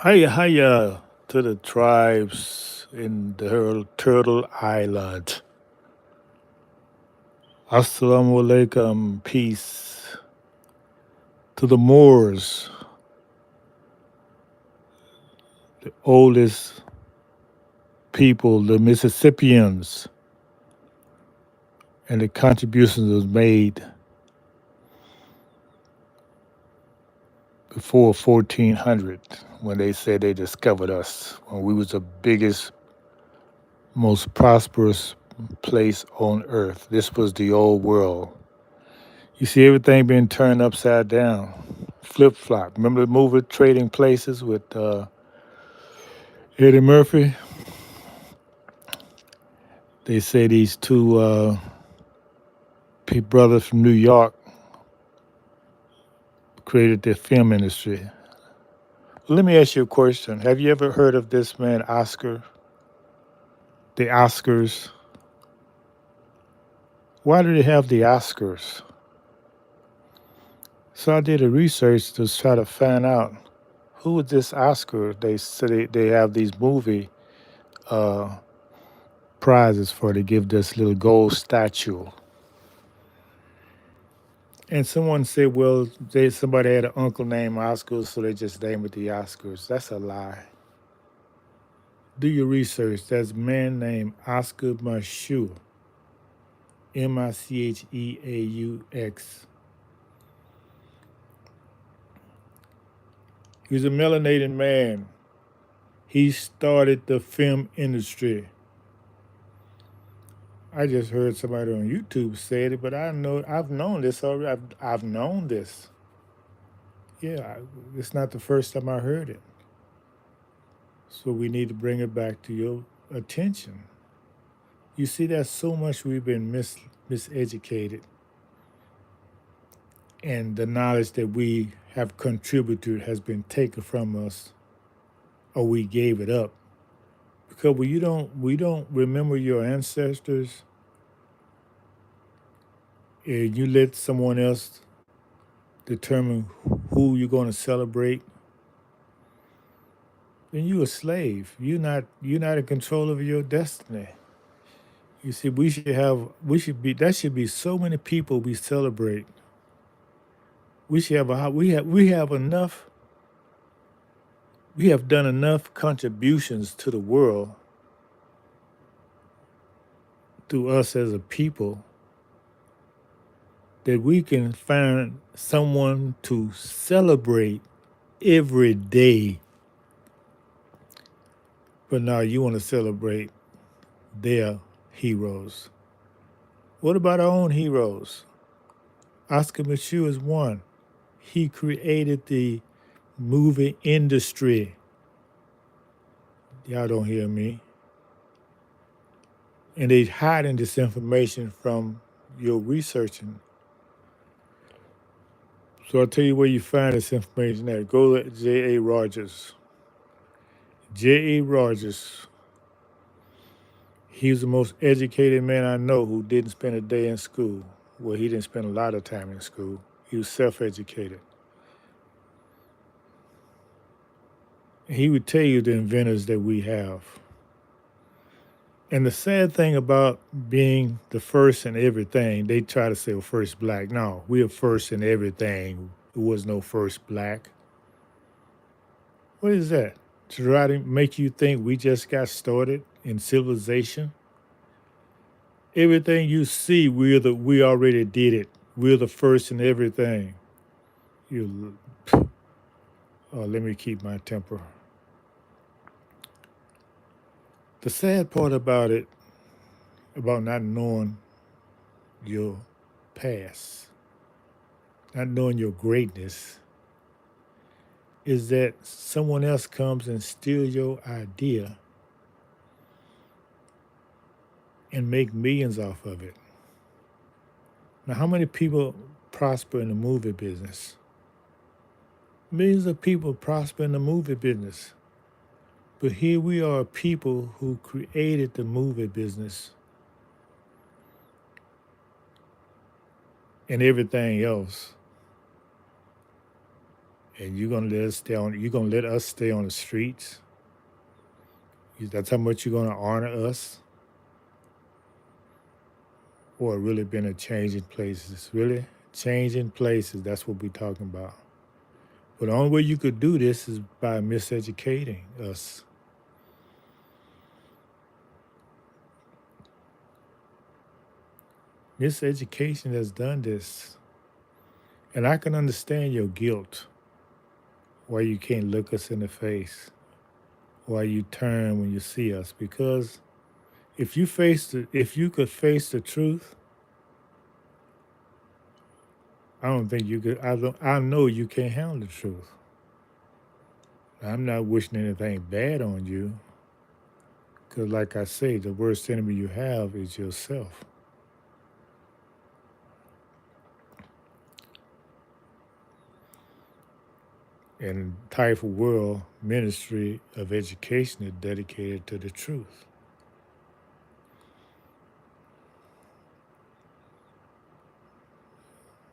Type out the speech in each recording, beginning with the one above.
Hiya, hiya to the tribes in the Turtle Island. Assalamu alaikum, peace to the Moors, the oldest people, the Mississippians, and the contributions was made before 1400 when they said they discovered us, when we was the biggest, most prosperous place on earth. This was the old world. You see everything being turned upside down, flip flop. Remember the movie Trading Places with Eddie Murphy? They say these two brothers from New York created the film industry. Let me ask you a question. Have you ever heard of this man, Oscar? The Oscars? Why do they have the Oscars? So I did a research to try to find out who is this Oscar. They say they have these movie uh, prizes for. They give this little gold statue. And someone said, well, somebody had an uncle named Oscar, so they just named it the Oscars. That's a lie. Do your research. There's a man named Oscar Micheaux, Micheaux. He was a melanated man. He started the film industry. I just heard somebody on YouTube say it, but I've known this already. I've known this. Yeah, it's not the first time I heard it. So we need to bring it back to your attention. You see, there's so much we've been miseducated, and the knowledge that we have contributed has been taken from us, or we gave it up. Because we don't remember your ancestors, and you let someone else determine who you're going to celebrate, then you're a slave. You're not in control of your destiny. You see, there should be so many people we celebrate. We have enough. We have done enough contributions to the world through us as a people that we can find someone to celebrate every day. But now you want to celebrate their heroes. What about our own heroes? Oscar Micheaux is one. He created the movie industry. Y'all don't hear me. And they hiding this information from your researching. So I'll tell you where you find this information at. Go to J.A. Rogers. J.A. Rogers, he was the most educated man I know who didn't spend a day in school. Well, he didn't spend a lot of time in school. He was self-educated. He would tell you the inventors that we have. And the sad thing about being the first in everything, they try to say, well, first black. No, we are first in everything. There was no first black. What is that? To try to make you think we just got started in civilization? Everything you see, we already did it. We're the first in everything. You, let me keep my temper. The sad part about it, about not knowing your past, not knowing your greatness, is that someone else comes and steal your idea and make millions off of it. Now, how many people prosper in the movie business? Millions of people prosper in the movie business. But here we are, people who created the movie business and everything else. And you're gonna let us stay on. You're gonna let us stay on the streets. That's how much you're gonna honor us. Or really been a change in places. Really changing places. That's what we're talking about. But the only way you could do this is by miseducating us. Miseducation has done this. And I can understand your guilt, why you can't look us in the face, why you turn when you see us. Because if you could face the truth, I don't think you could. I know you can't handle the truth. I'm not wishing anything bad on you, because like I say, the worst enemy you have is yourself. And TAIFA World Ministry of Education is dedicated to the truth.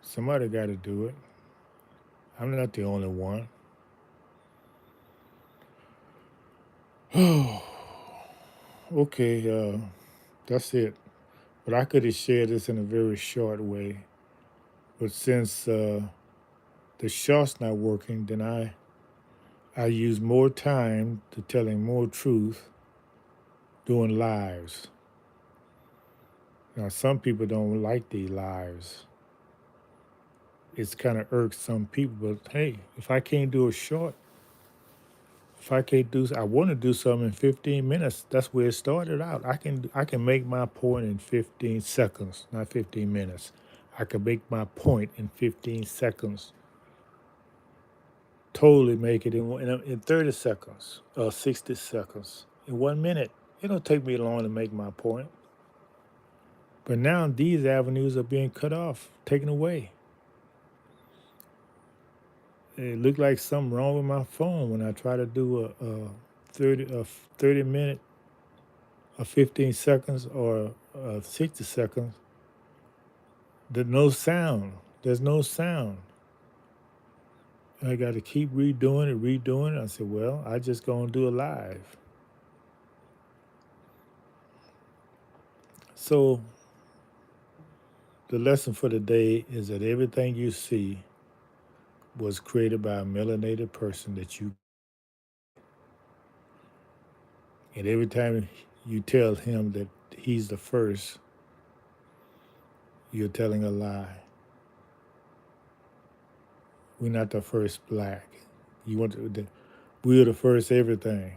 Somebody got to do it. I'm not the only one. Okay, that's it. But I could have shared this in a very short way. But since the short's not working, then I use more time to telling more truth doing lives. Now, some people don't like these lives. It's kind of irks some people, but hey, if I can't do a short, if I can't do, I want to do something in 15 minutes. That's where it started out. I can make my point in 15 seconds, not 15 minutes. I can make my point in 15 seconds. Totally make it in 30 seconds or 60 seconds, in 1 minute. It don't take me long to make my point. But now these avenues are being cut off, taken away. It looked like something wrong with my phone when I try to do a 30 minute, or 15 seconds, or 60 seconds. There's no sound. There's no sound. And I got to keep redoing it. I said, well, I just gonna do it live. So the lesson for the day is that everything you see was created by a melanated person that you, and every time you tell him that he's the first, you're telling a lie. We're not the first black. We're the first everything.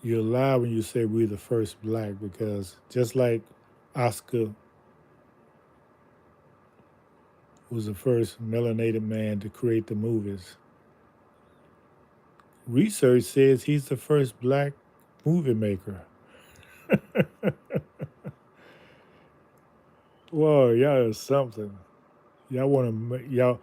You're lie when you say we're the first black, because just like Oscar was the first melanated man to create the movies, research says he's the first black movie maker. Whoa, y'all is something. Y'all want to y'all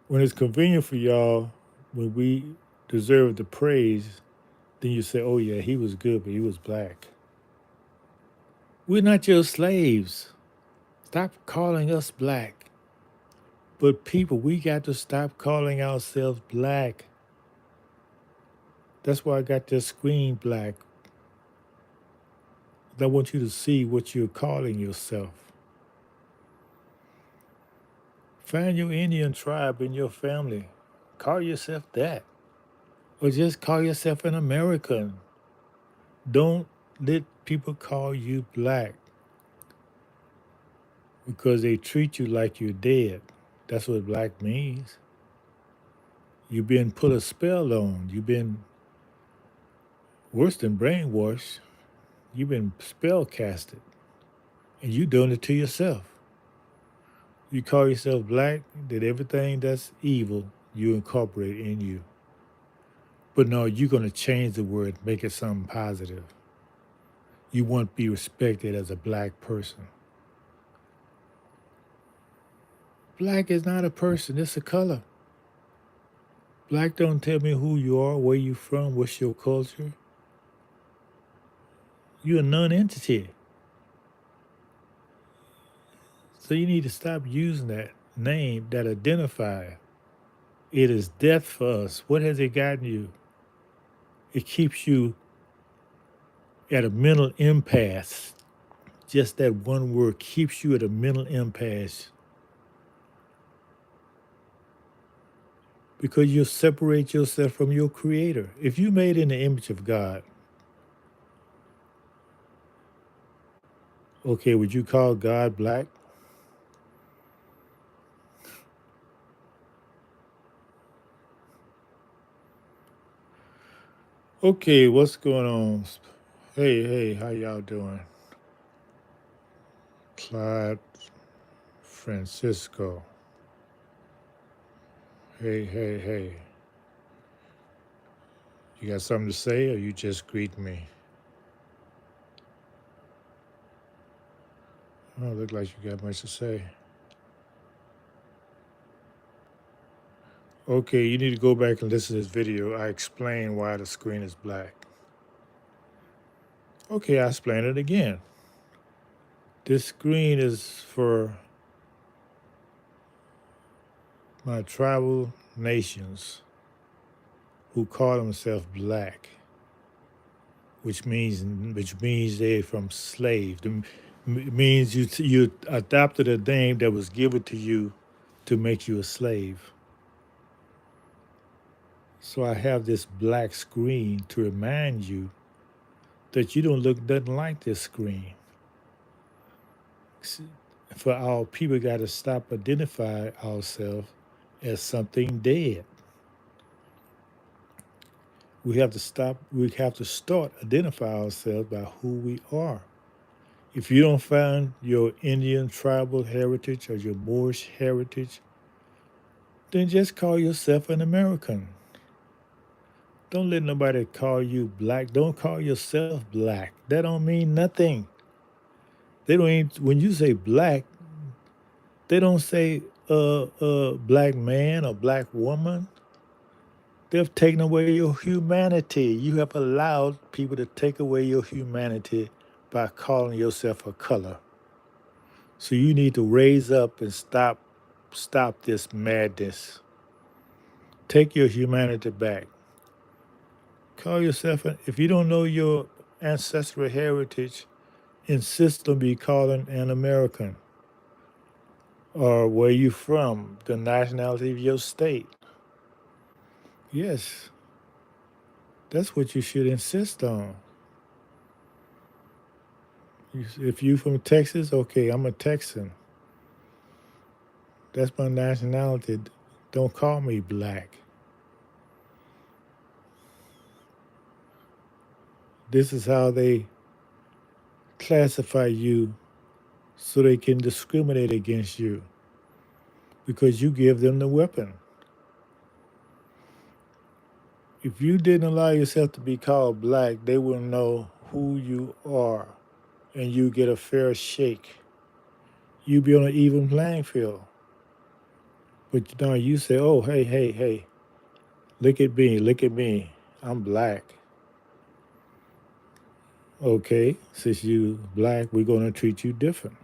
when it's convenient for y'all, when we deserve the praise, then you say, "Oh yeah, he was good, but he was black." We're not your slaves. Stop calling us black. But people, we got to stop calling ourselves black. That's why I got this screen black. I want you to see what you're calling yourself. Find your Indian tribe in your family. Call yourself that. Or just call yourself an American. Don't let people call you black because they treat you like you're dead. That's what black means. You've been put a spell on. You've been worse than brainwashed. You've been spell casted. And you doing it to yourself. You call yourself black, that everything that's evil you incorporate in you. But no, you're going to change the word, make it something positive. You want to be respected as a black person. Black is not a person, it's a color. Black don't tell me who you are, where you from, what's your culture. You're a non-entity. So you need to stop using that name, that identifier. It is death for us. What has it gotten you? It keeps you at a mental impasse. Just that one word keeps you at a mental impasse because you separate yourself from your creator. If you made in the image of God, okay, would you call God black? Okay, what's going on? Hey, how y'all doing? Clyde Francisco. Hey. You got something to say or you just greet me? Oh, look like you got much to say. Okay, you need to go back and listen to this video. I explain why the screen is black. Okay, I explain it again. This screen is for my tribal nations who call themselves black, which means they're from slave. It means you adopted a name that was given to you to make you a slave. So I have this black screen to remind you that you don't look nothing like this screen. For our people got to stop identifying ourselves as something dead. We have to start identify ourselves by who we are. If you don't find your Indian tribal heritage or your Moorish heritage, then just call yourself an American. Don't let nobody call you black. Don't call yourself black. That don't mean nothing. They don't even, when you say black, they don't say black man or black woman. They've taken away your humanity. You have allowed people to take away your humanity by calling yourself a color. So you need to raise up and stop this madness. Take your humanity back. Call yourself if you don't know your ancestral heritage, insist on be calling an American. Or where you from, the nationality of your state. Yes, that's what you should insist on. If you from Texas, okay, I'm a Texan. That's my nationality. Don't call me black. This is how they classify you so they can discriminate against you because you give them the weapon. If you didn't allow yourself to be called black, they wouldn't know who you are and you get a fair shake. You be on an even playing field. But now you say, oh, hey, look at me. I'm black. Okay, since you black, we're gonna treat you different.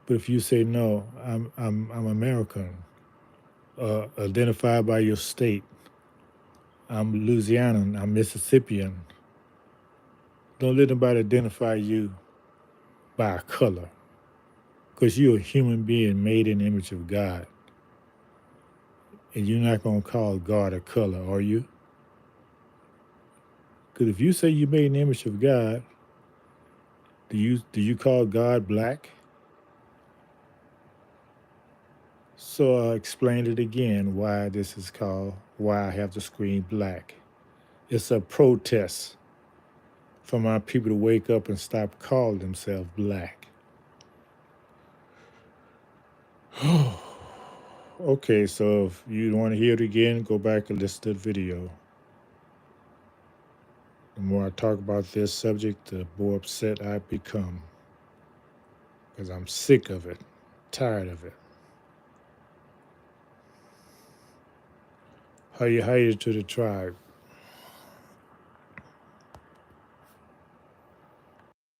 But if you say no, I'm American, identified by your state. I'm Louisianan. I'm Mississippian. Don't let nobody identify you by a color, because you're a human being made in the image of God, and you're not gonna call God a color, are you? Because if you say you made in the image of God, do you call God black? So I explained it again why this is called why I have the screen black. It's a protest for my people to wake up and stop calling themselves black. Okay, so if you want to hear it again, go back and listen to the video. The more I talk about this subject, the more upset I become because I'm sick of it, tired of it. How you to the tribe?